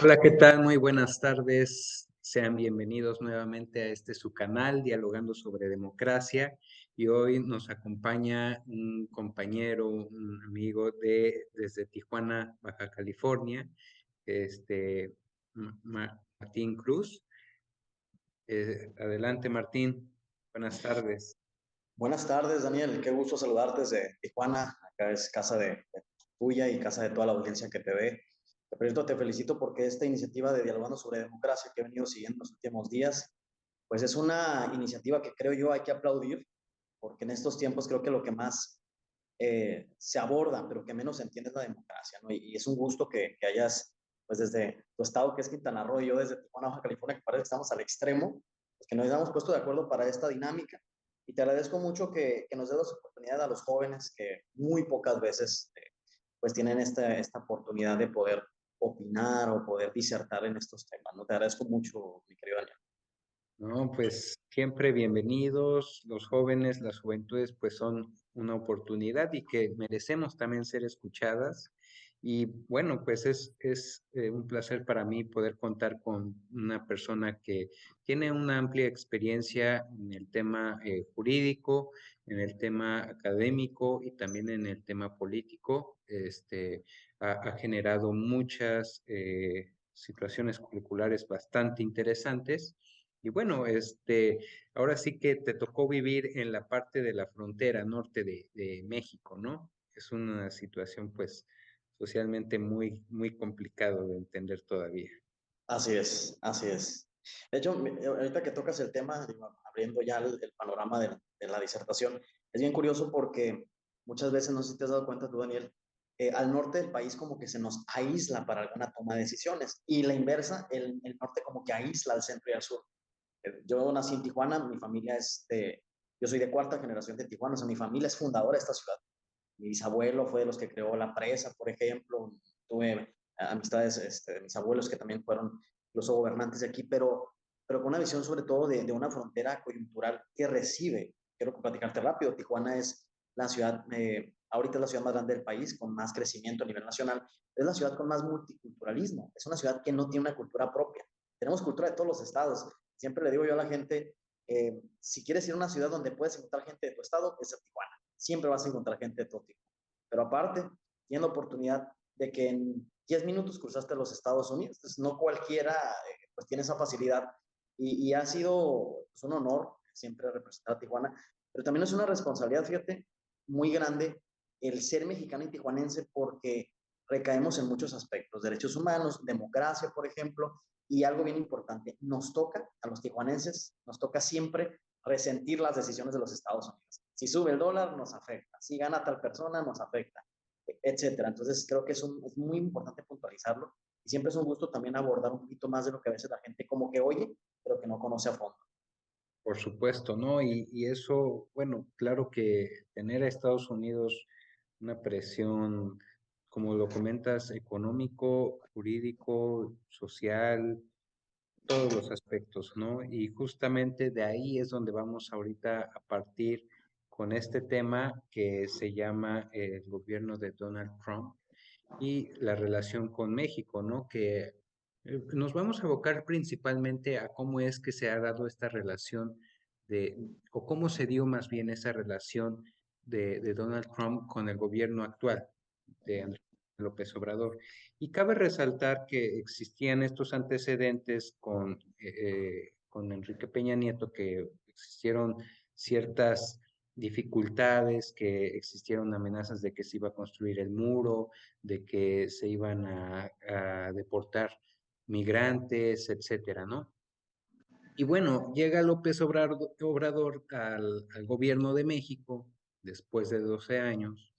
Hola, ¿qué tal? Muy buenas tardes. Sean bienvenidos nuevamente a este su canal, Dialogando sobre Democracia. Y hoy nos acompaña un compañero, un amigo desde Tijuana, Baja California, este, Martín Cruz. Adelante, Martín. Buenas tardes. Buenas tardes, Daniel. Qué gusto saludarte desde Tijuana. Acá es casa de tuya y casa de toda la audiencia que te ve. Por cierto, te felicito porque esta iniciativa de Dialogando sobre Democracia que he venido siguiendo en los últimos días, pues es una iniciativa que creo yo hay que aplaudir, porque en estos tiempos creo que lo que más se aborda, pero que menos se entiende es la democracia, ¿no? Y es un gusto que hayas, pues desde tu estado, que es Quintana Roo, y yo desde Tijuana, Baja California, que parece que estamos al extremo, pues que nos hayamos puesto de acuerdo para esta dinámica. Y te agradezco mucho que nos des la oportunidad a los jóvenes que muy pocas veces pues tienen esta oportunidad de poder opinar o poder disertar en estos temas, ¿no? Te agradezco mucho, mi querido Daniel. No, pues siempre bienvenidos. Los jóvenes, las juventudes, pues son una oportunidad y que merecemos también ser escuchadas. Y bueno, pues es un placer para mí poder contar con una persona que tiene una amplia experiencia en el tema jurídico, en el tema académico y también en el tema político. Ha generado muchas situaciones curriculares bastante interesantes. Y bueno, ahora sí que te tocó vivir en la parte de la frontera norte de México, ¿no? Es una situación, pues, socialmente muy, muy complicado de entender todavía. Así es, así es. De hecho, ahorita que tocas el tema, digo, abriendo ya el panorama de la disertación, es bien curioso porque muchas veces, no sé si te has dado cuenta tú, Daniel, al norte del país como que se nos aísla para alguna toma de decisiones y la inversa, el norte como que aísla al centro y al sur. Yo nací en Tijuana, mi familia yo soy de cuarta generación de Tijuana, o sea, mi familia es fundadora de esta ciudad. Mi bisabuelo fue de los que creó la presa, por ejemplo. Tuve amistades de mis abuelos que también fueron los gobernantes de aquí, pero con una visión sobre todo de una frontera coyuntural que recibe. Quiero platicarte rápido. Tijuana es la ciudad, ahorita es la ciudad más grande del país, con más crecimiento a nivel nacional. Es la ciudad con más multiculturalismo. Es una ciudad que no tiene una cultura propia. Tenemos cultura de todos los estados. Siempre le digo yo a la gente, si quieres ir a una ciudad donde puedes encontrar gente de tu estado, es a Tijuana. Siempre vas a encontrar gente de todo tipo. Pero aparte, tienes la oportunidad de que en 10 minutos cruzaste a los Estados Unidos. Entonces, no cualquiera pues tiene esa facilidad y ha sido pues, un honor siempre representar a Tijuana, pero también es una responsabilidad, fíjate, muy grande el ser mexicano y tijuanense porque recaemos en muchos aspectos, derechos humanos, democracia, por ejemplo, y algo bien importante, nos toca, a los tijuanenses, nos toca siempre resentir las decisiones de los Estados Unidos. Si sube el dólar, nos afecta. Si gana tal persona, nos afecta, etcétera. Entonces, creo que es muy importante puntualizarlo. Y siempre es un gusto también abordar un poquito más de lo que a veces la gente como que oye, pero que no conoce a fondo. Por supuesto, ¿no? Y eso, bueno, claro que tener a Estados Unidos una presión, como lo comentas, económico, jurídico, social, todos los aspectos, ¿no? Y justamente de ahí es donde vamos ahorita a partir con este tema que se llama el gobierno de Donald Trump y la relación con México, ¿no? Que nos vamos a abocar principalmente a cómo es que se ha dado esta relación o cómo se dio más bien esa relación de Donald Trump con el gobierno actual de Andrés López Obrador. Y cabe resaltar que existían estos antecedentes con Enrique Peña Nieto, que existieron ciertas dificultades, que existieron amenazas de que se iba a construir el muro, de que se iban a deportar migrantes, etcétera, ¿no? Y bueno, llega Obrador al gobierno de México después de 12 años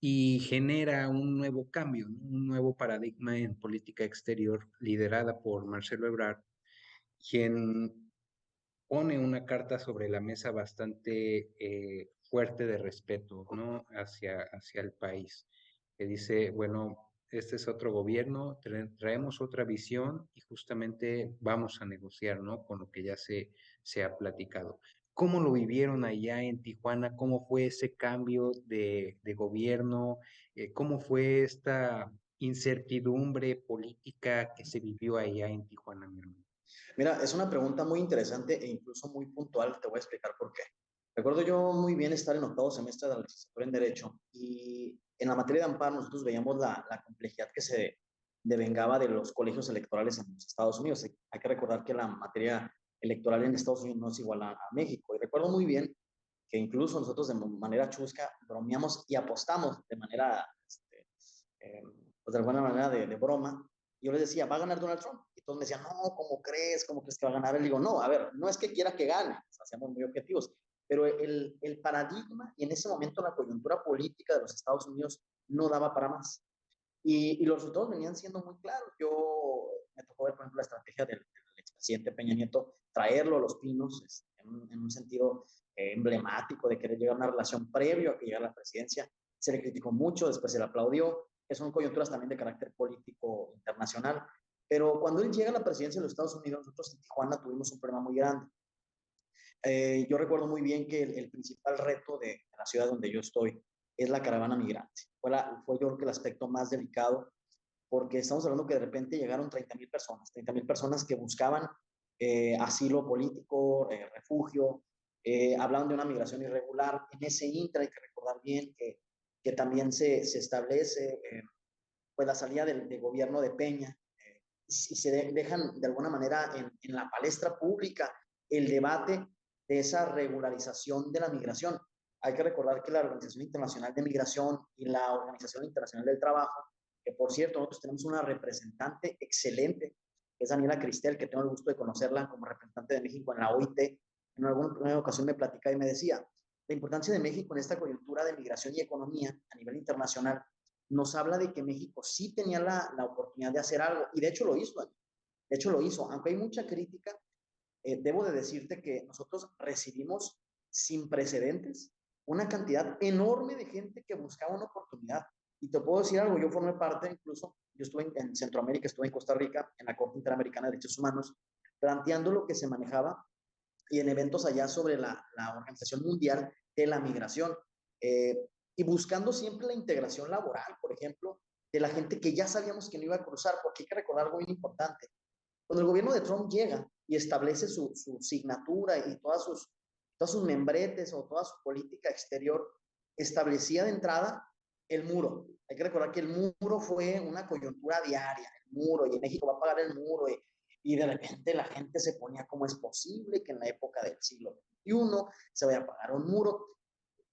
y genera un nuevo cambio, ¿no? Un nuevo paradigma en política exterior liderada por Marcelo Ebrard, quien pone una carta sobre la mesa bastante fuerte de respeto, ¿no? Hacia el país, que dice, bueno, este es otro gobierno, traemos otra visión y justamente vamos a negociar, ¿no? Con lo que ya se ha platicado. ¿Cómo lo vivieron allá en Tijuana? ¿Cómo fue ese cambio de gobierno? ¿Cómo fue incertidumbre política que se vivió allá en Tijuana, mi hermano? Mira, es una pregunta muy interesante e incluso muy puntual. Te voy a explicar por qué. Recuerdo yo muy bien estar en octavo semestre de la licenciatura en Derecho y en la materia de amparo nosotros veíamos la complejidad que se devengaba de los colegios electorales en los Estados Unidos. Hay que recordar que la materia electoral en Estados Unidos no es igual a México. Y recuerdo muy bien que incluso nosotros de manera chusca bromeamos y apostamos de manera, eh, pues de alguna manera de broma. Yo les decía, va a ganar Donald Trump. Y todos me decían, no, ¿cómo crees? ¿Cómo crees que va a ganar? Le digo, no, a ver, no es que quiera que gane, o sea, seamos muy objetivos, pero el paradigma y en ese momento la coyuntura política de los Estados Unidos no daba para más. Y los resultados venían siendo muy claros. Yo me tocó ver, por ejemplo, la estrategia del expresidente Peña Nieto, traerlo a Los Pinos en un sentido emblemático de querer llegar a una relación previo a que llegara a la presidencia. Se le criticó mucho, después se le aplaudió. Son coyunturas también de carácter político internacional. Pero cuando él llega a la presidencia de los Estados Unidos, nosotros en Tijuana tuvimos un problema muy grande. Yo recuerdo muy bien que el principal reto de la ciudad donde yo estoy es la caravana migrante. Fue yo creo que el aspecto más delicado porque estamos hablando que de repente llegaron 30 mil personas que buscaban asilo político, refugio, hablaban de una migración irregular. En ese intra hay que recordar bien que también se establece pues la salida del gobierno de Peña y se dejan de alguna manera en la palestra pública el debate de esa regularización de la migración. Hay que recordar que la Organización Internacional de Migración y la Organización Internacional del Trabajo, que por cierto nosotros tenemos una representante excelente, que es Daniela Cristel, que tengo el gusto de conocerla como representante de México en la OIT. En alguna ocasión me platicaba y me decía, la importancia de México en esta coyuntura de migración y economía a nivel internacional nos habla de que México sí tenía la oportunidad de hacer algo y de hecho lo hizo. De hecho lo hizo, aunque hay mucha crítica, debo de decirte que nosotros recibimos sin precedentes una cantidad enorme de gente que buscaba una oportunidad. Y te puedo decir algo, yo formé parte incluso, yo estuve en Centroamérica, estuve en Costa Rica, en la Corte Interamericana de Derechos Humanos, planteando lo que se manejaba y en eventos allá sobre la Organización Mundial de la Migración. Eh, y buscando siempre la integración laboral, por ejemplo, de la gente que ya sabíamos que no iba a cruzar, porque hay que recordar algo muy importante. Cuando el gobierno de Trump llega y establece su signatura y todas sus membretes o toda su política exterior, establecía de entrada el muro. Hay que recordar que el muro fue una coyuntura diaria, el muro, y en México va a pagar el muro, y de repente la gente se ponía como es posible que en la época del siglo XXI se vaya a pagar un muro.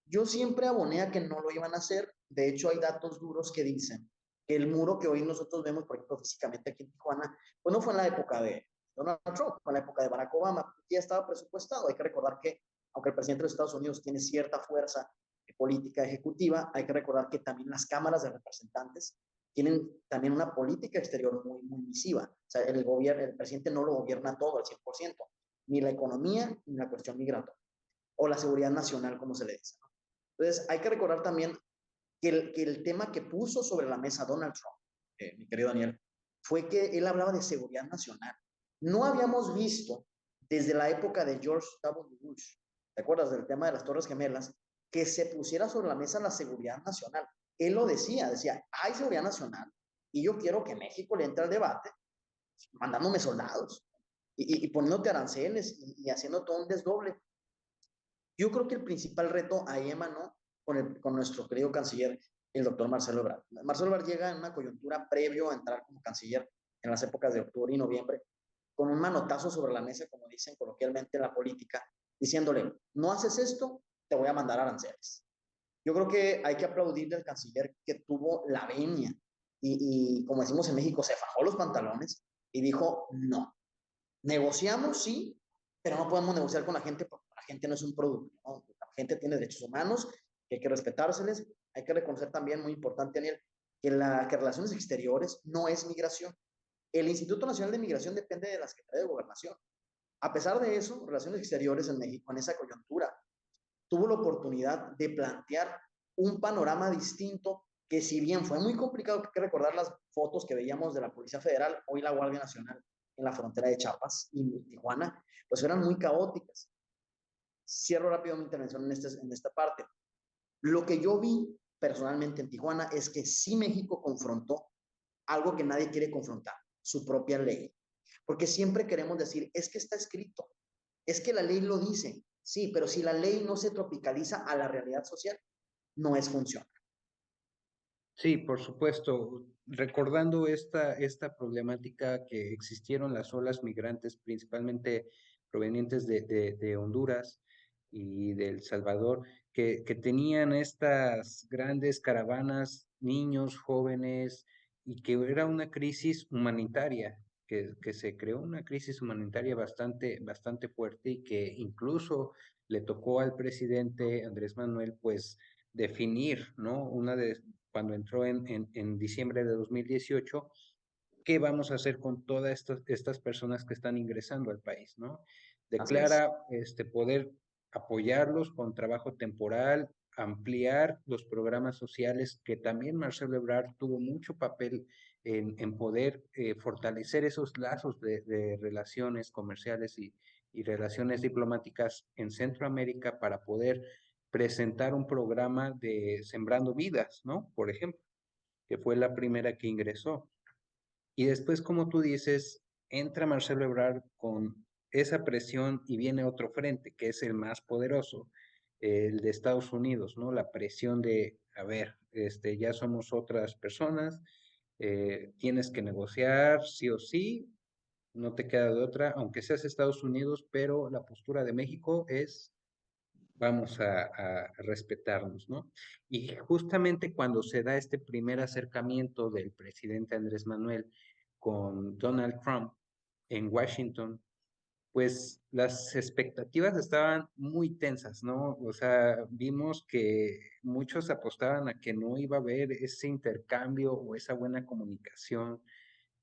Yo siempre aboné a que no lo iban a hacer. De hecho, hay datos duros que dicen que el muro que hoy nosotros vemos, por ejemplo, físicamente aquí en Tijuana, pues no fue en la época de Donald Trump, fue en la época de Barack Obama, ya estaba presupuestado. Hay que recordar que, aunque el presidente de los Estados Unidos tiene cierta fuerza política ejecutiva, hay que recordar que también las cámaras de representantes tienen también una política exterior muy, muy misiva. O sea, el presidente no lo gobierna todo al 100%, ni la economía ni la cuestión migratoria, o la seguridad nacional, como se le dice. Entonces, hay que recordar también que el tema que puso sobre la mesa Donald Trump, mi querido Daniel, fue que él hablaba de seguridad nacional. No habíamos visto desde la época de George W. Bush, ¿te acuerdas del tema de las Torres Gemelas? Que se pusiera sobre la mesa la seguridad nacional. Él lo decía, hay seguridad nacional y yo quiero que México le entre al debate mandándome soldados y poniéndote aranceles y haciendo todo un desdoble. Yo creo que el principal reto ahí emanó con nuestro querido canciller, el doctor Marcelo Ebrard. Marcelo Ebrard llega en una coyuntura previo a entrar como canciller en las épocas de octubre y noviembre, con un manotazo sobre la mesa, como dicen coloquialmente en la política, diciéndole, no haces esto, te voy a mandar aranceles. Yo creo que hay que aplaudirle al canciller que tuvo la venia y como decimos en México, se fajó los pantalones y dijo, no, negociamos, sí, pero no podemos negociar con la gente porque la gente no es un producto, ¿no? La gente tiene derechos humanos, que hay que respetárseles. Hay que reconocer también, muy importante, Daniel, que relaciones exteriores no es migración. El Instituto Nacional de Migración depende de la Secretaría de Gobernación. A pesar de eso, Relaciones Exteriores en México, en esa coyuntura, tuvo la oportunidad de plantear un panorama distinto que si bien fue muy complicado, hay que recordar las fotos que veíamos de la Policía Federal, hoy la Guardia Nacional en la frontera de Chiapas y Tijuana, pues eran muy caóticas. Cierro rápido mi intervención en esta parte. Lo que yo vi personalmente en Tijuana es que sí México confrontó algo que nadie quiere confrontar, su propia ley. Porque siempre queremos decir, es que está escrito, es que la ley lo dice, sí, pero si la ley no se tropicaliza a la realidad social, no es funcional. Sí, por supuesto. Recordando esta problemática que existieron las olas migrantes, principalmente provenientes de Honduras y de El Salvador, que tenían estas grandes caravanas, niños, jóvenes, y que era una crisis humanitaria, que se creó una crisis humanitaria bastante fuerte y que incluso le tocó al presidente Andrés Manuel, pues, definir, ¿no? Cuando entró en diciembre de 2018, ¿qué vamos a hacer con todas estas personas que están ingresando al país, ¿no? Así es. Declara poder apoyarlos con trabajo temporal, ampliar los programas sociales, que también Marcelo Ebrard tuvo mucho papel en poder fortalecer esos lazos de relaciones comerciales y relaciones diplomáticas en Centroamérica para poder presentar un programa de Sembrando Vidas, ¿no? Por ejemplo, que fue la primera que ingresó. Y después, como tú dices, entra Marcelo Ebrard con esa presión y viene otro frente, que es el más poderoso, el de Estados Unidos, ¿no? La presión de, a ver, ya somos otras personas, tienes que negociar sí o sí, no te queda de otra, aunque seas Estados Unidos, pero la postura de México es vamos a respetarnos, ¿no? Y justamente cuando se da este primer acercamiento del presidente Andrés Manuel con Donald Trump en Washington, pues las expectativas estaban muy tensas, ¿no? O sea, vimos que muchos apostaban a que no iba a haber ese intercambio o esa buena comunicación,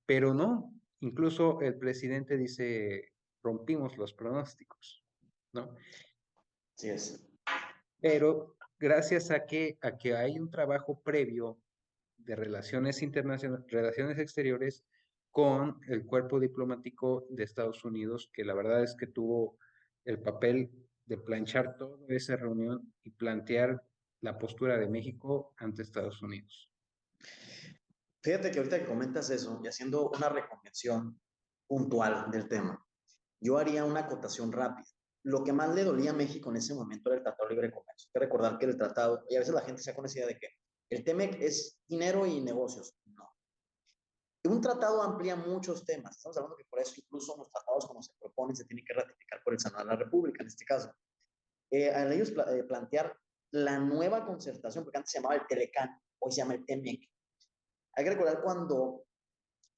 pero no, incluso el presidente dice, rompimos los pronósticos, ¿no? Así es. Pero gracias a que hay un trabajo previo de relaciones internacionales, relaciones exteriores con el cuerpo diplomático de Estados Unidos, que la verdad es que tuvo el papel de planchar toda esa reunión y plantear la postura de México ante Estados Unidos. Fíjate que ahorita que comentas eso y haciendo una reconvención puntual del tema, yo haría una acotación rápida. Lo que más le dolía a México en ese momento era el Tratado de Libre Comercio. Hay que recordar que el tratado, y a veces la gente se ha conocido de que el TEMEC es dinero y negocios. No. Un tratado amplía muchos temas. Estamos hablando que por eso incluso los tratados como se proponen se tienen que ratificar por el Senado de la República en este caso. Al ellos plantear la nueva concertación, porque antes se llamaba el Telecán, hoy se llama el TEMEC. Hay que recordar cuando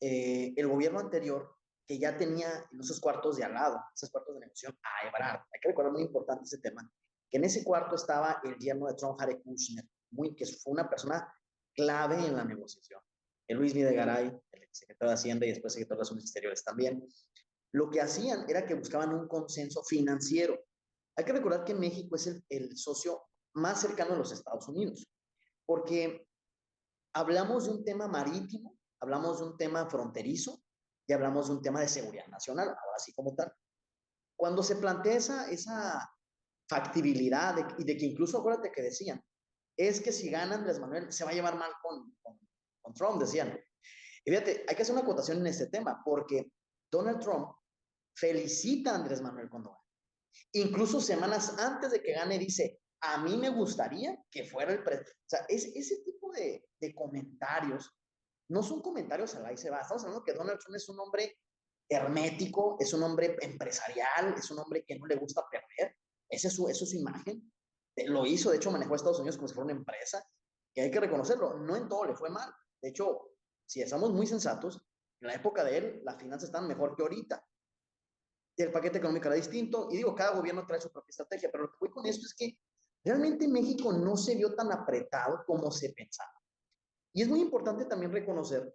el gobierno anterior, que ya tenía en esos cuartos de al lado, esos cuartos de negociación, a Ebrard. Hay que recordar muy importante ese tema, que en ese cuarto estaba el yerno de Trump, Jared Kushner, que fue una persona clave en la negociación. El Luis Videgaray, el secretario de Hacienda y después secretario de Asuntos Exteriores también. Lo que hacían era que buscaban un consenso financiero. Hay que recordar que México es el socio más cercano a los Estados Unidos, porque hablamos de un tema marítimo, hablamos de un tema fronterizo y hablamos de un tema de seguridad nacional, ahora sí como tal. Cuando se plantea esa factibilidad y de que incluso acuérdate que decían, es que si gana Andrés Manuel se va a llevar mal con Trump, decían. Y fíjate, hay que hacer una acotación en este tema, porque Donald Trump felicita a Andrés Manuel cuando gana. Incluso semanas antes de que gane dice, a mí me gustaría que fuera el presidente. O sea, ese tipo de comentarios no son comentarios al ahí se va. Estamos hablando que Donald Trump es un hombre hermético, es un hombre empresarial, es un hombre que no le gusta perder. Esa es su imagen. Lo hizo, de hecho, manejó a Estados Unidos como si fuera una empresa, que hay que reconocerlo. No en todo le fue mal. De hecho, si estamos muy sensatos, en la época de él, las finanzas están mejor que ahorita. El paquete económico era distinto, y digo, cada gobierno trae su propia estrategia, pero lo que voy con esto es que realmente México no se vio tan apretado como se pensaba. Y es muy importante también reconocer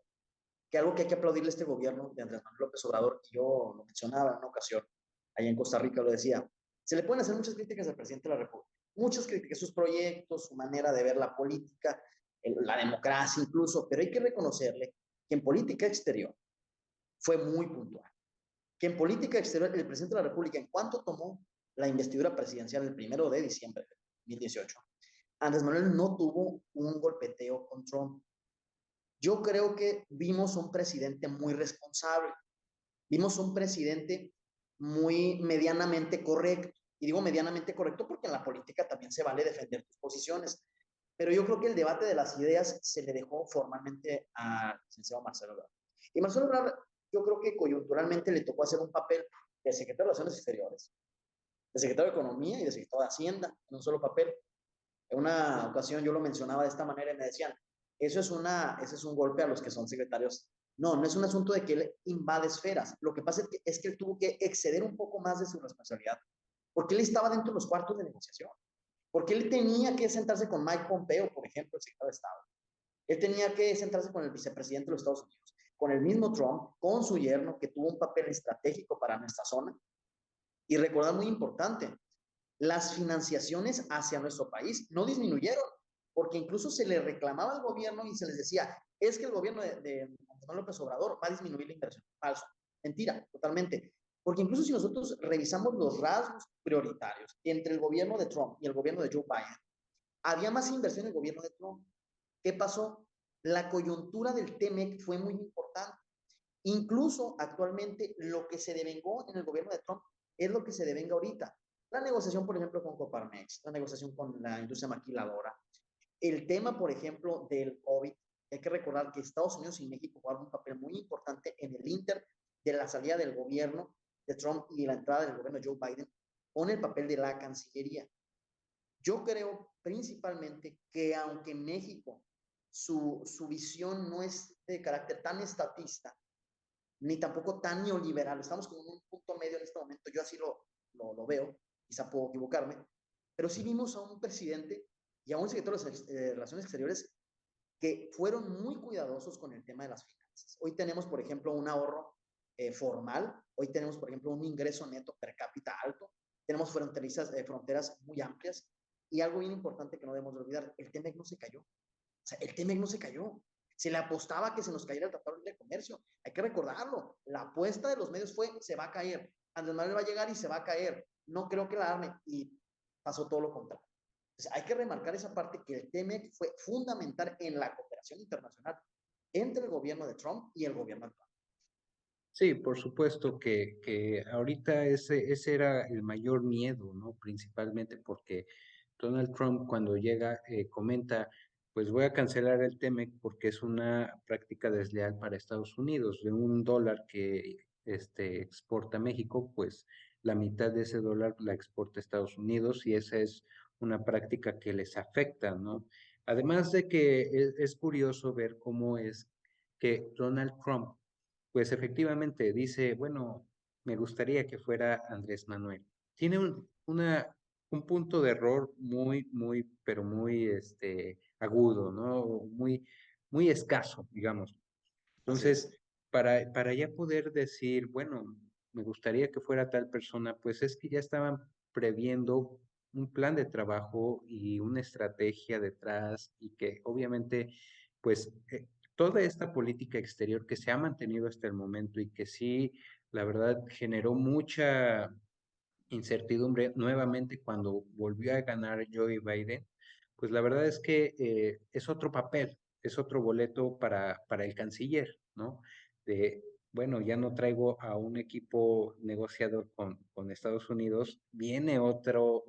que algo que hay que aplaudirle a este gobierno de Andrés Manuel López Obrador, y yo lo mencionaba en una ocasión, allá en Costa Rica lo decía, se le pueden hacer muchas críticas al presidente de la República, muchas críticas, sus proyectos, su manera de ver la política, la democracia incluso, pero hay que reconocerle que en política exterior fue muy puntual, que en política exterior el presidente de la República, en cuanto tomó la investidura presidencial el 1 de diciembre de 2018, Andrés Manuel no tuvo un golpeteo con Trump. Yo creo que vimos un presidente muy responsable, vimos un presidente muy medianamente correcto. Y digo medianamente correcto porque en la política también se vale defender tus posiciones. Pero yo creo que el debate de las ideas se le dejó formalmente al licenciado Marcelo Ebrard. Y Marcelo Ebrard, yo creo que coyunturalmente le tocó hacer un papel de secretario de Relaciones Exteriores, de secretario de Economía y de secretario de Hacienda, en un solo papel. En una ocasión yo lo mencionaba de esta manera y me decían, ese es un golpe a los que son secretarios. No, no es un asunto de que él invade esferas. Lo que pasa es que él tuvo que exceder un poco más de su responsabilidad, porque él estaba dentro de los cuartos de negociación, porque él tenía que sentarse con Mike Pompeo, por ejemplo, el secretario de Estado. Él tenía que sentarse con el vicepresidente de los Estados Unidos, con el mismo Trump, con su yerno, que tuvo un papel estratégico para nuestra zona. Y recordar muy importante, las financiaciones hacia nuestro país no disminuyeron, porque incluso se le reclamaba al gobierno y se les decía, es que el gobierno de Manuel López Obrador va a disminuir la inversión. Falso, mentira, totalmente. Porque incluso si nosotros revisamos los rasgos prioritarios entre el gobierno de Trump y el gobierno de Joe Biden, había más inversión en el gobierno de Trump. ¿Qué pasó? La coyuntura del TEMEC fue muy importante. Incluso actualmente lo que se devengó en el gobierno de Trump es lo que se devenga ahorita. La negociación, por ejemplo, con Coparmex, la negociación con la industria maquiladora, el tema, por ejemplo, del COVID. Hay que recordar que Estados Unidos y México jugaron un papel muy importante en el inter de la salida del gobierno de Trump y la entrada del gobierno de Joe Biden con el papel de la Cancillería. Yo creo principalmente que aunque México su visión no es de carácter tan estatista, ni tampoco tan neoliberal. Estamos como en un punto medio en este momento, yo así lo veo, quizá puedo equivocarme, pero sí vimos a un presidente y a un secretario de Relaciones Exteriores que fueron muy cuidadosos con el tema de las finanzas. Hoy tenemos, por ejemplo, un ahorro formal, hoy tenemos, por ejemplo, un ingreso neto per cápita alto, tenemos fronteras muy amplias y algo bien importante que no debemos de olvidar, el TEMEC no se cayó. O sea, el TEMEC no se cayó. Se le apostaba que se nos cayera el Tratado de Comercio. Hay que recordarlo. La apuesta de los medios fue, se va a caer. Andrés Manuel va a llegar y se va a caer. No creo que la arme. Y pasó todo lo contrario. Entonces, hay que remarcar esa parte que el TEMEC fue fundamental en la cooperación internacional entre el gobierno de Trump y el gobierno de Trump. Sí, por supuesto que ahorita ese era el mayor miedo, ¿no? Principalmente porque Donald Trump cuando llega comenta, pues voy a cancelar el TEMEC porque es una práctica desleal para Estados Unidos. De un dólar que exporta México, pues la mitad de ese dólar la exporta Estados Unidos y esa es una práctica que les afecta, ¿no? Además de que es curioso ver cómo es que Donald Trump pues efectivamente dice, bueno, me gustaría que fuera Andrés Manuel. Tiene un punto de error pero muy agudo, ¿no? Muy escaso, digamos. Así Entonces, es. para ya poder decir, bueno, me gustaría que fuera tal persona, pues es que ya estaban previendo un plan de trabajo y una estrategia detrás y que obviamente, pues, toda esta política exterior que se ha mantenido hasta el momento y que sí, la verdad, generó mucha incertidumbre nuevamente cuando volvió a ganar Joe Biden, pues la verdad es que es otro papel, es otro boleto para el canciller, ¿no? De, bueno, ya no traigo a un equipo negociador con Estados Unidos, viene otro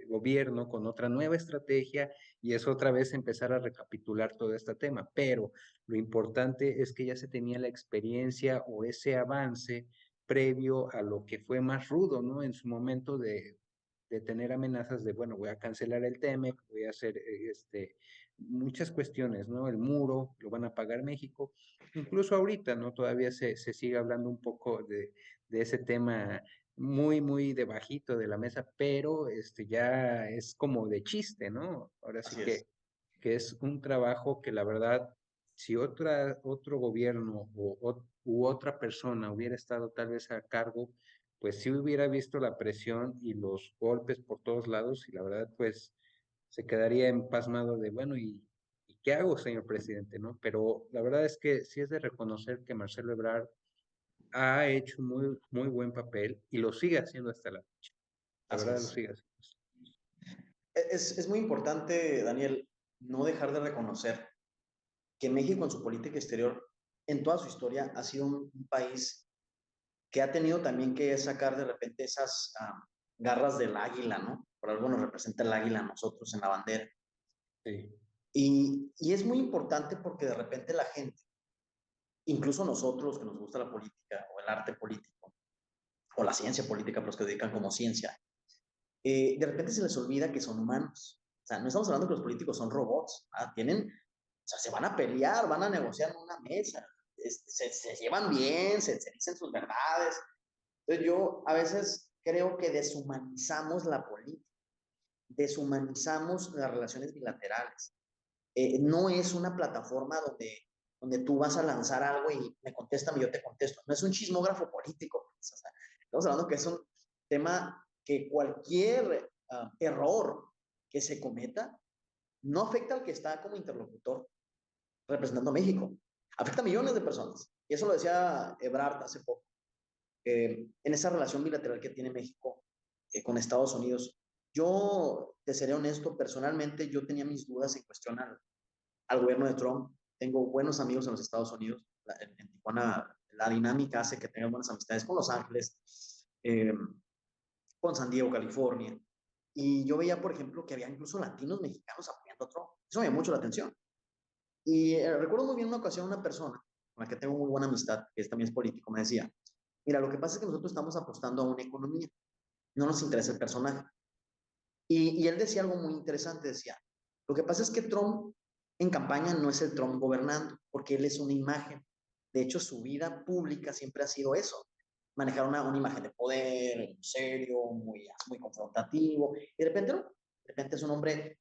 gobierno con otra nueva estrategia y es otra vez empezar a recapitular todo este tema, pero lo importante es que ya se tenía la experiencia o ese avance previo a lo que fue más rudo, ¿no? En su momento de tener amenazas de, bueno, voy a cancelar el TEMEC, voy a hacer muchas cuestiones, ¿no? El muro, lo van a pagar México. Incluso ahorita, ¿no? Todavía se sigue hablando un poco de ese tema muy debajito de la mesa, pero ya es como de chiste, ¿no? Ahora sí Así es. que es un trabajo que la verdad, si otro gobierno u otra persona hubiera estado tal vez a cargo, pues sí hubiera visto la presión y los golpes por todos lados y la verdad, pues se quedaría empasmado de, bueno, ¿y qué hago, señor presidente, no? Pero la verdad es que sí es de reconocer que Marcelo Ebrard ha hecho muy buen papel y lo sigue haciendo hasta la Así verdad lo es. sigue haciendo. Es muy importante, Daniel, no dejar de reconocer que México en su política exterior, en toda su historia, ha sido un país que ha tenido también que sacar de repente esas garras del águila, ¿no? Por algo nos representa el águila a nosotros en la bandera. Sí, Y es muy importante porque de repente la gente, incluso nosotros que nos gusta la política o el arte político o la ciencia política, para los que dedican como ciencia, de repente se les olvida que son humanos. O sea, no estamos hablando que los políticos son robots, tienen, o sea, se van a pelear, van a negociar en una mesa, se llevan bien, se dicen sus verdades. Entonces yo a veces creo que deshumanizamos la política, deshumanizamos las relaciones bilaterales. No es una plataforma donde tú vas a lanzar algo y me contestan y yo te contesto. No es un chismógrafo político. Pues, o sea, estamos hablando que es un tema que cualquier error que se cometa no afecta al que está como interlocutor representando a México. Afecta a millones de personas. Y eso lo decía Ebrard hace poco. En esa relación bilateral que tiene México con Estados Unidos. Yo, te seré honesto, personalmente yo tenía mis dudas en cuestión al gobierno de Trump. Tengo buenos amigos en los Estados Unidos. En Tijuana la dinámica hace que tenga buenas amistades con Los Ángeles, eh, con San Diego, California. Y yo veía, por ejemplo, que había incluso latinos mexicanos apoyando a Trump. Eso me llamó mucho la atención. Y recuerdo muy bien una ocasión una persona con la que tengo muy buena amistad, que también es político, me decía, mira, lo que pasa es que nosotros estamos apostando a una economía, no nos interesa el personaje. Y él decía algo muy interesante, decía, lo que pasa es que Trump en campaña no es el Trump gobernando, porque él es una imagen. De hecho, su vida pública siempre ha sido eso, manejar una imagen de poder, serio, muy confrontativo. Y de repente es un hombre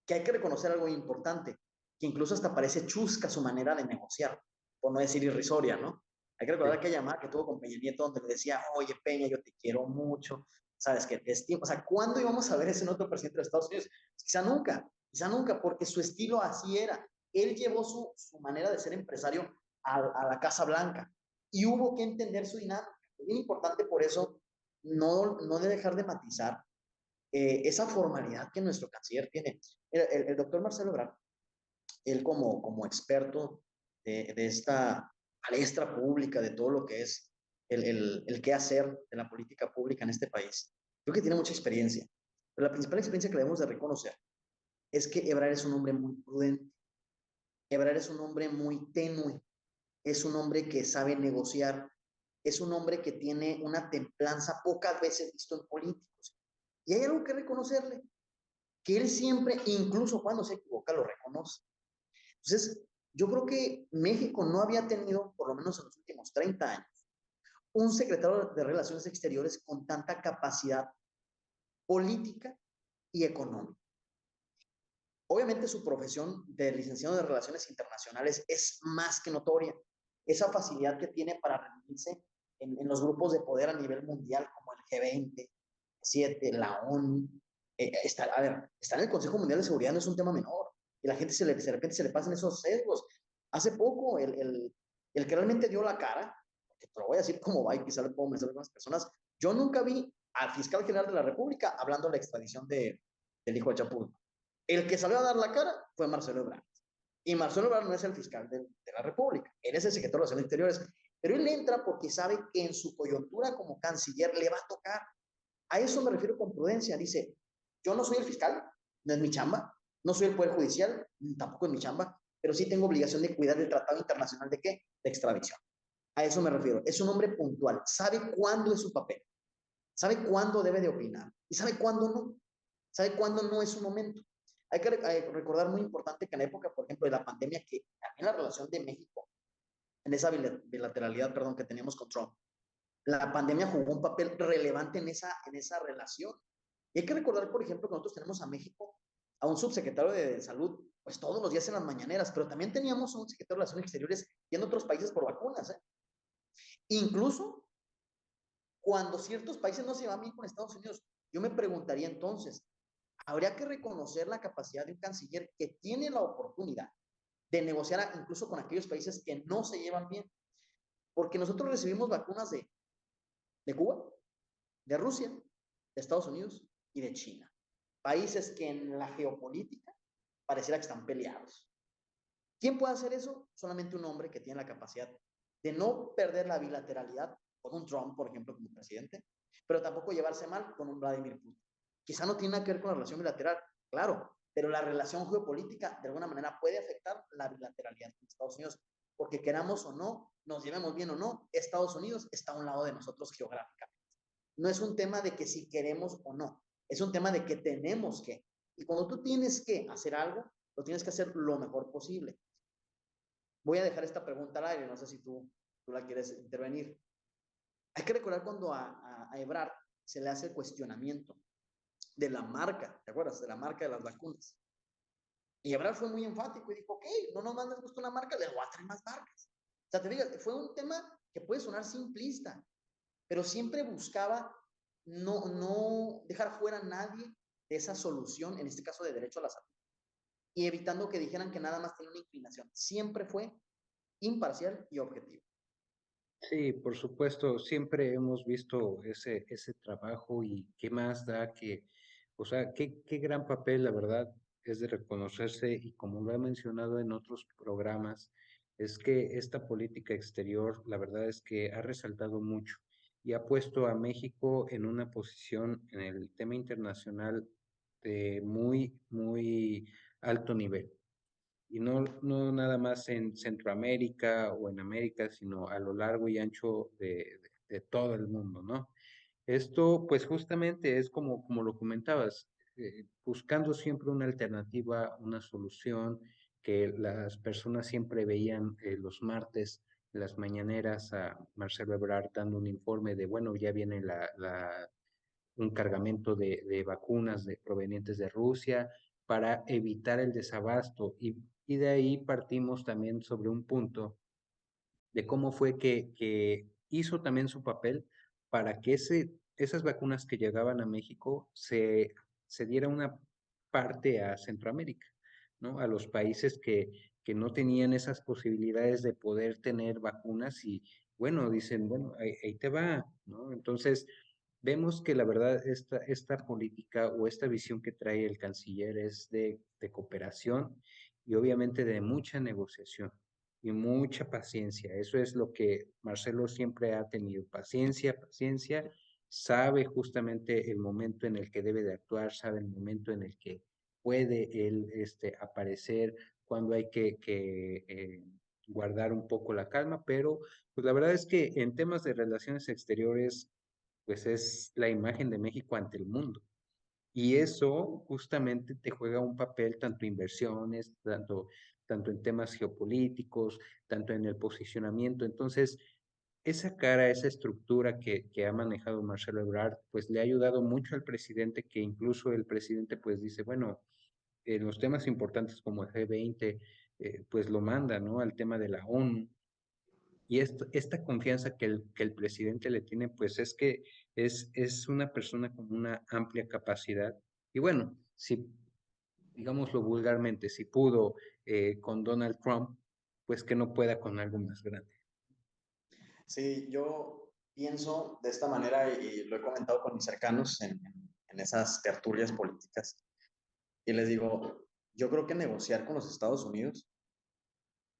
que hay que reconocer algo importante, que incluso hasta parece chusca su manera de negociar, por no decir irrisoria, ¿no? Hay que recordar sí. aquella llamada que tuvo con Peña Nieto donde le decía, oye Peña, yo te quiero mucho, sabes que te estimo. O sea, ¿cuándo íbamos a ver ese otro presidente de Estados Unidos? Quizá nunca, porque su estilo así era. Él llevó su manera de ser empresario a la Casa Blanca y hubo que entender su dinámica. Es bien importante por eso no de dejar de matizar esa formalidad que nuestro canciller tiene. El doctor Marcelo Ebrard, él como experto de esta palestra pública, de todo lo que es el qué hacer de la política pública en este país, creo que tiene mucha experiencia. Pero la principal experiencia que debemos de reconocer es que Ebrard es un hombre muy prudente, Ebrard es un hombre muy tenue, es un hombre que sabe negociar, es un hombre que tiene una templanza pocas veces visto en políticos. Y hay algo que reconocerle, que él siempre, incluso cuando se equivoca, lo reconoce. Entonces, yo creo que México no había tenido, por lo menos en los últimos 30 años, un secretario de Relaciones Exteriores con tanta capacidad política y económica. Obviamente su profesión de licenciado de Relaciones Internacionales es más que notoria. Esa facilidad que tiene para reunirse en los grupos de poder a nivel mundial como el G20, 7, la ONU, está en el Consejo Mundial de Seguridad no es un tema menor. Y la gente de repente se le pasan esos sesgos. Hace poco, el que realmente dio la cara, que te lo voy a decir cómo va y quizá le puedo mencionar a algunas personas, yo nunca vi al fiscal general de la República hablando de la extradición del hijo de Chapo. El que salió a dar la cara fue Marcelo Ebrard. Y Marcelo Ebrard no es el fiscal de la República, él es el secretario de Relaciones Exteriores. Pero él entra porque sabe que en su coyuntura como canciller le va a tocar. A eso me refiero con prudencia. Dice, yo no soy el fiscal, no es mi chamba, no soy el Poder Judicial, tampoco es mi chamba, pero sí tengo obligación de cuidar del Tratado Internacional de ¿qué? De extradición. A eso me refiero. Es un hombre puntual, sabe cuándo es su papel, sabe cuándo debe de opinar y sabe cuándo no, sabe cuándo no es su momento. Hay que recordar muy importante que en la época, por ejemplo, de la pandemia, que también la relación de México, en esa bilateralidad, perdón, que teníamos con Trump, la pandemia jugó un papel relevante en esa relación. Y hay que recordar, por ejemplo, que nosotros tenemos a México, a un subsecretario de salud, pues todos los días en las mañaneras, pero también teníamos a un secretario de Relaciones Exteriores yendo a otros países por vacunas. Incluso cuando ciertos países no se van bien con Estados Unidos, yo me preguntaría entonces, habría que reconocer la capacidad de un canciller que tiene la oportunidad de negociar incluso con aquellos países que no se llevan bien, porque nosotros recibimos vacunas de Cuba, de Rusia, de Estados Unidos y de China. Países que en la geopolítica pareciera que están peleados. ¿Quién puede hacer eso? Solamente un hombre que tiene la capacidad de no perder la bilateralidad con un Trump, por ejemplo, como presidente, pero tampoco llevarse mal con un Vladimir Putin. Quizá no tiene nada que ver con la relación bilateral, claro, pero la relación geopolítica de alguna manera puede afectar la bilateralidad con Estados Unidos, porque queramos o no, nos llevemos bien o no, Estados Unidos está a un lado de nosotros geográficamente. No es un tema de que si queremos o no, es un tema de que tenemos que. Y cuando tú tienes que hacer algo, lo tienes que hacer lo mejor posible. Voy a dejar esta pregunta al aire, no sé si tú la quieres intervenir. Hay que recordar cuando a Ebrard se le hace el cuestionamiento de la marca, ¿te acuerdas? De la marca de las vacunas. Y Ebrard fue muy enfático y dijo, ok, no nomás les gusta una marca, les voy a traer más marcas. O sea, te digas, fue un tema que puede sonar simplista, pero siempre buscaba no dejar fuera a nadie de esa solución, en este caso de derecho a la salud, y evitando que dijeran que nada más tenía una inclinación. Siempre fue imparcial y objetivo. Sí, por supuesto, siempre hemos visto ese trabajo y qué más da que, o sea, qué gran papel, la verdad, es de reconocerse y como lo he mencionado en otros programas, es que esta política exterior, la verdad es que ha resaltado mucho y ha puesto a México en una posición en el tema internacional de muy alto nivel. Y no nada más en Centroamérica o en América, sino a lo largo y ancho de todo el mundo, ¿no? Esto, pues justamente es como lo comentabas, buscando siempre una alternativa, una solución que las personas siempre veían los martes, en las mañaneras, a Marcelo Ebrard dando un informe de, bueno, ya viene un cargamento de vacunas provenientes de Rusia para evitar el desabasto. Y de ahí partimos también sobre un punto de cómo fue que hizo también su papel para que esas vacunas que llegaban a México se diera una parte a Centroamérica, ¿no? A los países que no tenían esas posibilidades de poder tener vacunas y, bueno, dicen, bueno, ahí te va, ¿no? Entonces, vemos que la verdad esta política o esta visión que trae el canciller es de cooperación y obviamente de mucha negociación y mucha paciencia. Eso es lo que Marcelo siempre ha tenido, paciencia, paciencia, sabe justamente el momento en el que debe de actuar, sabe el momento en el que puede él aparecer, cuando hay que guardar un poco la calma, pero pues la verdad es que en temas de relaciones exteriores, pues es la imagen de México ante el mundo. Y eso justamente te juega un papel tanto inversiones, tanto en temas geopolíticos, tanto en el posicionamiento. Entonces, esa cara, esa estructura que ha manejado Marcelo Ebrard, pues le ha ayudado mucho al presidente, que incluso el presidente pues dice, bueno, en los temas importantes como el G20, pues lo manda, ¿no? Al tema de la ONU. Y esta confianza que el presidente le tiene, pues es que es una persona con una amplia capacidad. Y bueno, si, digámoslo vulgarmente, si pudo con Donald Trump, pues que no pueda con algo más grande. Sí, yo pienso de esta manera y lo he comentado con mis cercanos en esas tertulias políticas y les digo, yo creo que negociar con los Estados Unidos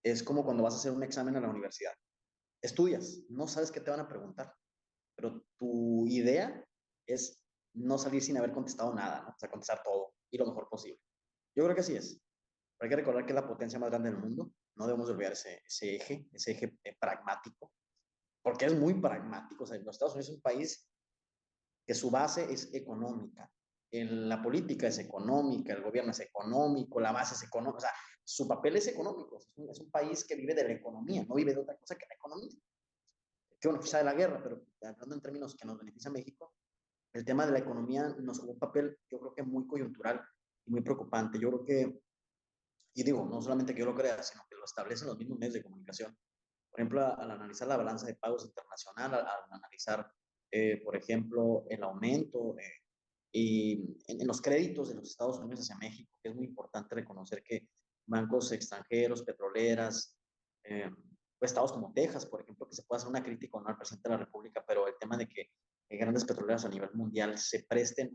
es como cuando vas a hacer un examen a la universidad. Estudias, no sabes qué te van a preguntar, pero tu idea es no salir sin haber contestado nada, ¿no? O sea, contestar todo y lo mejor posible. Yo creo que así es. Pero hay que recordar que es la potencia más grande del mundo. No debemos de olvidar ese eje pragmático, porque es muy pragmático. O sea, los Estados Unidos es un país que su base es económica. La política es económica, el gobierno es económico, la base es económica. O sea, su papel es económico. Es un país que vive de la economía, no vive de otra cosa que la economía. Que bueno, quizá de la guerra, pero hablando en términos que nos beneficia a México, el tema de la economía nos jugó un papel, yo creo que muy coyuntural y muy preocupante. Yo creo que, y digo, no solamente que yo lo crea, sino que lo establecen los mismos medios de comunicación. Por ejemplo, al analizar la balanza de pagos internacional, al analizar, por ejemplo, el aumento y en los créditos de los Estados Unidos hacia México, que es muy importante reconocer que bancos extranjeros, petroleras, estados como Texas, por ejemplo, que se puede hacer una crítica o no al presidente de la República, pero el tema de que grandes petroleras a nivel mundial se presten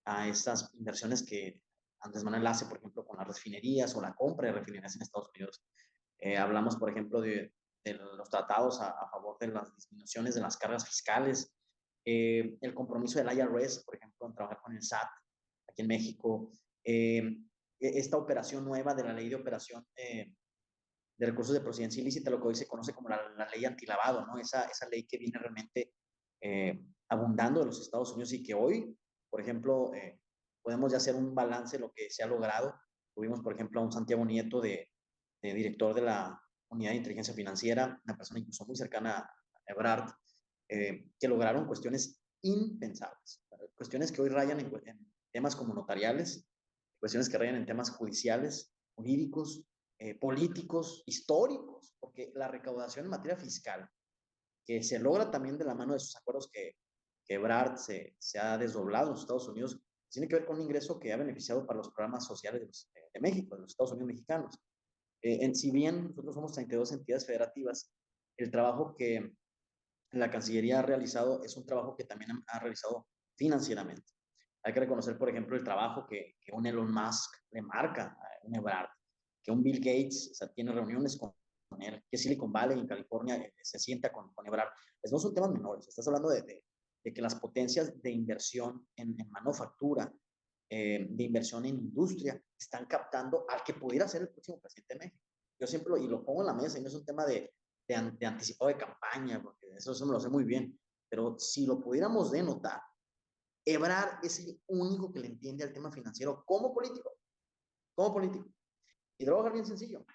a esas inversiones que Andrés Manuel hace, por ejemplo, con las refinerías o la compra de refinerías en Estados Unidos. Hablamos, por ejemplo, de los tratados a favor de las disminuciones de las cargas fiscales, el compromiso del IRS, por ejemplo, en trabajar con el SAT aquí en México, esta operación nueva de la ley de operación de recursos de procedencia ilícita, lo que hoy se conoce como la ley antilavado, ¿no? Esa ley que viene realmente abundando de los Estados Unidos y que hoy, por ejemplo, podemos ya hacer un balance de lo que se ha logrado. Tuvimos, por ejemplo, a un Santiago Nieto de director de la Unidad de Inteligencia Financiera, una persona incluso muy cercana a Ebrard, que lograron cuestiones impensables, cuestiones que hoy rayan en temas como notariales, cuestiones que rayan en temas judiciales, jurídicos, políticos, históricos, porque la recaudación en materia fiscal, que se logra también de la mano de esos acuerdos que Ebrard se ha desdoblado en los Estados Unidos, tiene que ver con un ingreso que ha beneficiado para los programas sociales de México, de los Estados Unidos mexicanos. Si bien nosotros somos 32 entidades federativas, el trabajo que la Cancillería ha realizado es un trabajo que también ha realizado financieramente. Hay que reconocer, por ejemplo, el trabajo que un Elon Musk le marca a un Ebrard, que un Bill Gates, o sea, tiene reuniones con él, que Silicon Valley en California se sienta con Ebrard. Pues no son temas menores, estás hablando de que las potencias de inversión en manufactura, de inversión en industria, están captando al que pudiera ser el próximo presidente de México. Yo siempre lo pongo en la mesa y no es un tema de anticipado de campaña, porque eso me lo sé muy bien, pero si lo pudiéramos denotar, Ebrard es el único que le entiende al tema financiero como político, como político. Y te lo voy a dejar bien sencillo.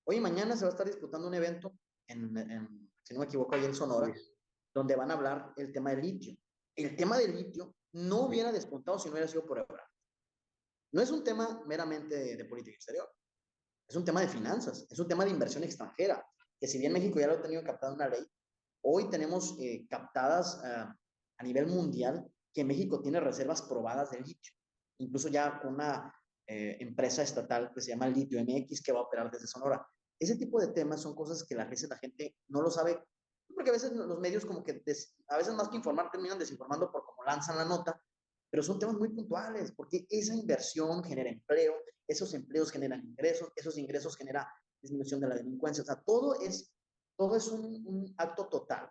Hoy y mañana se va a estar disputando un evento, si no me equivoco, ahí en Sonora, donde van a hablar el tema del litio. El tema del litio no hubiera despuntado si no hubiera sido por Ebrard. No es un tema meramente de política exterior, es un tema de finanzas, es un tema de inversión extranjera, que si bien México ya lo ha tenido captado en una ley, hoy tenemos captadas a nivel mundial que México tiene reservas probadas de litio, incluso ya con una empresa estatal que se llama Litio MX que va a operar desde Sonora. Ese tipo de temas son cosas que a veces la gente no lo sabe, porque a veces los medios como que a veces más que informar terminan desinformando por cómo lanzan la nota, pero son temas muy puntuales, porque esa inversión genera empleo, esos empleos generan ingresos, esos ingresos generan disminución de la delincuencia, o sea, todo es un acto total.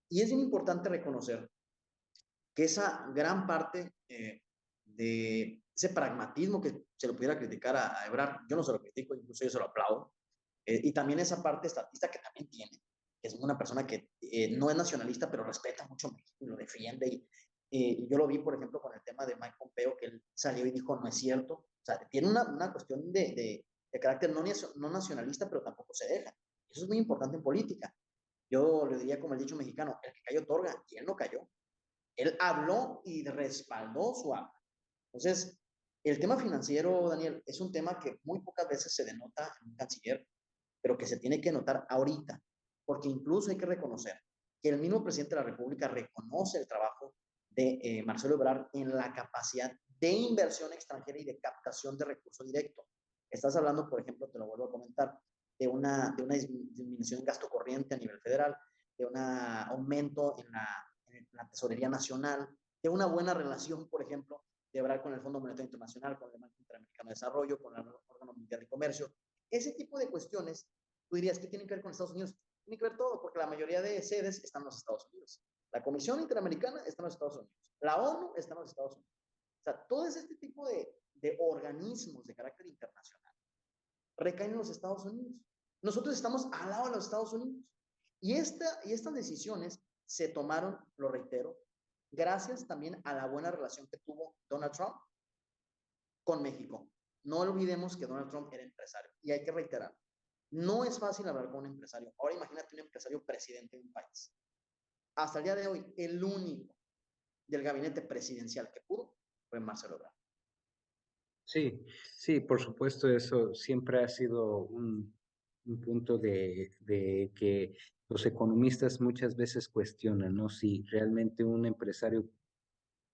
Y es bien importante reconocer que esa gran parte de ese pragmatismo que se lo pudiera criticar a Ebrard, yo no se lo critico, incluso yo se lo aplaudo, y también esa parte estatista que también tiene, que es una persona que no es nacionalista, pero respeta mucho a México y lo defiende. Y yo lo vi, por ejemplo, con el tema de Mike Pompeo, que él salió y dijo, no es cierto. O sea, tiene una cuestión de carácter no nacionalista, pero tampoco se deja. Eso es muy importante en política. Yo le diría como el dicho mexicano, el que cayó otorga, y él no cayó. Él habló y respaldó su habla. Entonces, el tema financiero, Daniel, es un tema que muy pocas veces se denota en un canciller, pero que se tiene que notar ahorita, porque incluso hay que reconocer que el mismo presidente de la República reconoce el trabajo de Marcelo Ebrard en la capacidad de inversión extranjera y de captación de recursos directos. Estás hablando, por ejemplo, te lo vuelvo a comentar, de una disminución en gasto corriente a nivel federal, de un aumento en la tesorería nacional, de una buena relación, por ejemplo, de Ebrard con el Fondo Monetario Internacional, con el Banco Interamericano de Desarrollo, con el Órgano Mundial de Comercio. Ese tipo de cuestiones, tú dirías, ¿qué tienen que ver con Estados Unidos? Tiene que ver todo, porque la mayoría de sedes están en los Estados Unidos. La Comisión Interamericana está en los Estados Unidos. La ONU está en los Estados Unidos. O sea, todo este tipo de organismos de carácter internacional recaen en los Estados Unidos. Nosotros estamos al lado de los Estados Unidos. Y estas decisiones se tomaron, lo reitero, gracias también a la buena relación que tuvo Donald Trump con México. No olvidemos que Donald Trump era empresario y hay que reiterar, no es fácil hablar con un empresario. Ahora imagínate un empresario presidente de un país. Hasta el día de hoy, el único del gabinete presidencial que pudo fue Marcelo Ebrard. Sí, sí, por supuesto, eso siempre ha sido un punto de que los economistas muchas veces cuestionan, ¿no? Si realmente un empresario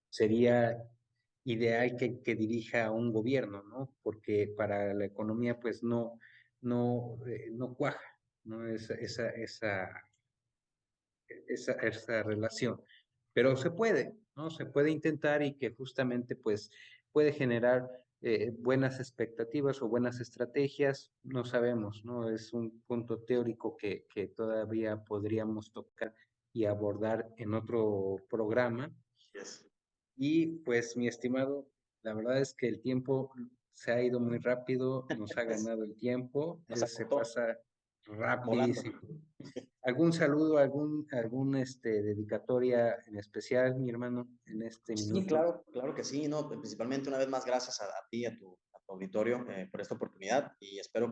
sería ideal que dirija a un gobierno, ¿no? Porque para la economía, pues no cuaja, ¿no? Esa relación. Pero se puede, ¿no? Se puede intentar y que justamente, pues, puede generar buenas expectativas o buenas estrategias, no sabemos, ¿no? Es un punto teórico que todavía podríamos tocar y abordar en otro programa. Yes. Y pues, mi estimado, la verdad es que el tiempo se ha ido muy rápido, nos ha ganado el tiempo, Nos se agotó pasa volando. rapidísimo. ¿Algún saludo, dedicatoria en especial, mi hermano, en este Sí, minuto? claro que sí, ¿no? Principalmente una vez más gracias a ti, a tu auditorio por esta oportunidad y espero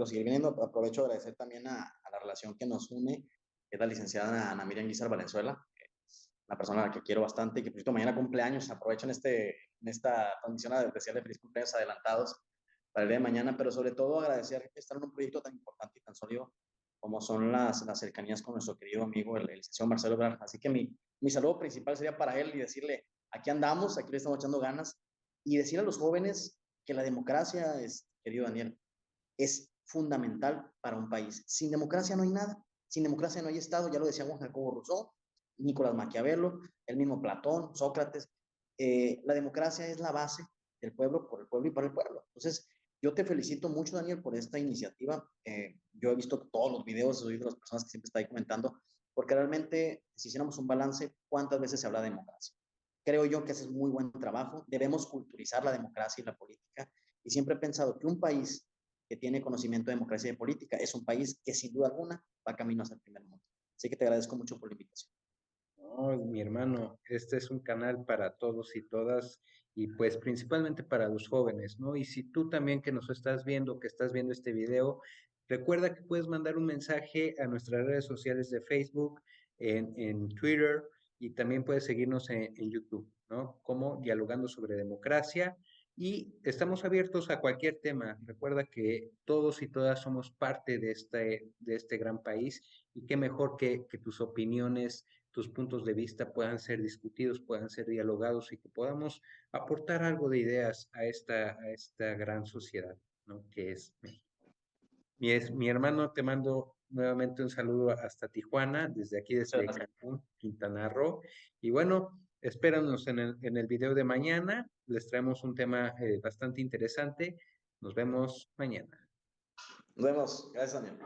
seguir viniendo. Aprovecho de agradecer también a la relación que nos une, que es la licenciada Ana Miriam Guizar Valenzuela, que es una persona a la que quiero bastante y que por cierto mañana cumpleaños, aprovecho en esta transmisión a desearle feliz cumpleaños adelantados para el día de mañana, pero sobre todo agradecer estar en un proyecto tan importante y tan sólido como son las cercanías con nuestro querido amigo, el licenciado Marcelo Ebrard. Así que mi saludo principal sería para él y decirle, aquí andamos, aquí le estamos echando ganas, y decir a los jóvenes que la democracia, querido Daniel, es fundamental para un país. Sin democracia no hay nada, sin democracia no hay Estado, ya lo decía Juan Jacobo Rousseau, Nicolás Maquiavelo, el mismo Platón, Sócrates. La democracia es la base del pueblo, por el pueblo y para el pueblo. Entonces, yo te felicito mucho, Daniel, por esta iniciativa. Yo he visto todos los videos, soy de las personas que siempre está ahí comentando, porque realmente, si hiciéramos un balance, ¿cuántas veces se habla de democracia? Creo yo que ese es muy buen trabajo. Debemos culturizar la democracia y la política. Y siempre he pensado que un país que tiene conocimiento de democracia y de política es un país que sin duda alguna va camino hacia el primer mundo. Así que te agradezco mucho por la invitación. No, mi hermano, este es un canal para todos y todas y pues principalmente para los jóvenes, ¿no? Y si tú también que nos estás viendo, que estás viendo este video, recuerda que puedes mandar un mensaje a nuestras redes sociales de Facebook, en Twitter y también puedes seguirnos en YouTube, ¿no? Como Dialogando sobre Democracia y estamos abiertos a cualquier tema. Recuerda que todos y todas somos parte de este gran país y qué mejor que tus opiniones, tus puntos de vista puedan ser discutidos, puedan ser dialogados y que podamos aportar algo de ideas a esta gran sociedad, ¿no? Que es México. Mi hermano, te mando nuevamente un saludo hasta Tijuana, desde aquí, Muchas desde gracias. Cancún, Quintana Roo. Y bueno, espéranos en el video de mañana. Les traemos un tema bastante interesante. Nos vemos mañana. Nos vemos. Gracias, Daniel.